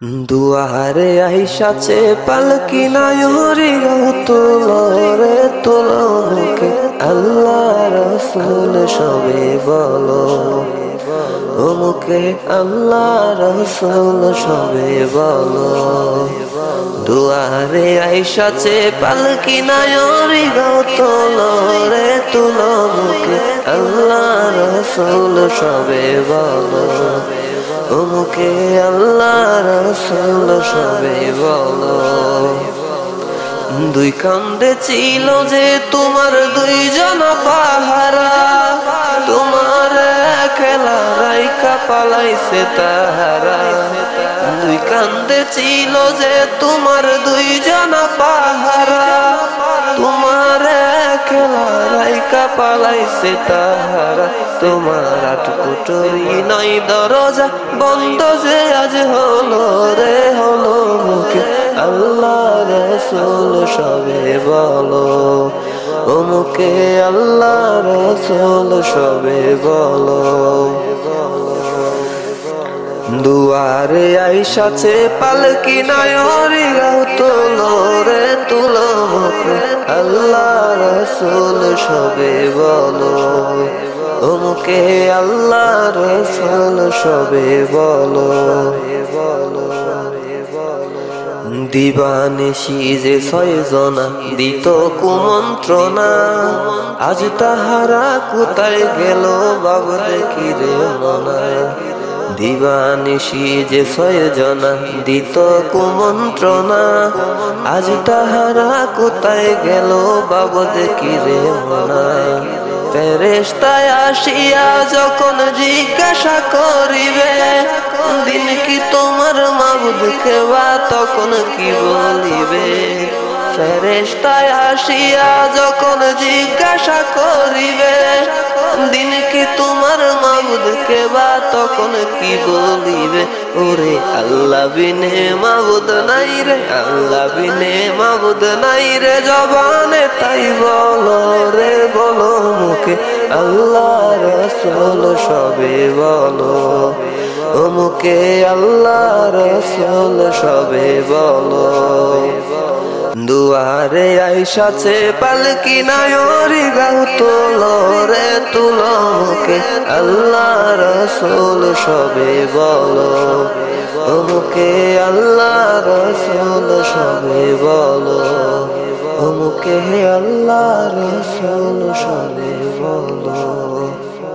দুয়ারে আইসাছে পালকি নায়রি তোলরে তোলকে আল্লাহ রসুল সবে বলো ওমুকে আল্লাহ রসুল সবে বলো। দুয়ারে আইসাছে পালকি নায়রি তোলরে তোলকে আল্লাহ রসুল সবে বলো ওমুকে আল্লাহ রসুল সবে বলো। দুই কান্দে ছিল যে তোমার দুইজন পাহারা, তোমার খেলা রাইকা পালাইছে তাহারা। দুই কান্দে ছিল যে তোমার দুইজন পাহারা, তোমার খেলা রাইকা পালাইছে তাহারা। তোমার আটকুটরি নাই দরজা বন্ধ যে আজ হলো রে হলো মুখে আল্লাহ রসুল সবে বলো ওমুকে আল্লাহ রসুল সবে বলো। দুয়ারে আইসাছে পালকি নায়রি তোলো রে তুলো মুখে আল্লাহ রসুল সবে বলো ওমুকে আল্লাহ রসুল সবে বলো। দিবানিশি যে ছয়জনা দিত কুমন্ত্রণা, আজ তাহারা কোথায় গেল বাবু দেখি রে মনা। দিবানিশি যে ছয়জনা দিত কুমন্ত্রণা, আজ তাহারা কোথায় গেল বাবু দেখি রে মনা। ফেরেশতায় আসিয়া যখন জিজ্ঞাসা করিবে দিন কি তোমার মাবুদ কেবা, তখন কি বলিবে। ফেরেশতায় আসিয়া যখন জিজ্ঞাসা করিবে দিন কি তোমার মাবুদ কেবা, তখন কি বলিবে। ওরে আল্লাহ বিনে মাবুদ নাই রে, আল্লাহ বিনে মাবুদ নাই রে, জবানে তাই বলো রে বলো মুখে আল্লাহ রসুল সবে বলো ওমুকে আল্লাহ রসুল সবে বলো। দুয়ারে আইসাছে পালকি নায়রি তোলো রে তুলো মুখে আল্লাহ রসুল সবে বলো ওমুকে আল্লাহ রসুল সবে বলো ওমুকে আল্লাহ রসুল সবে বলো।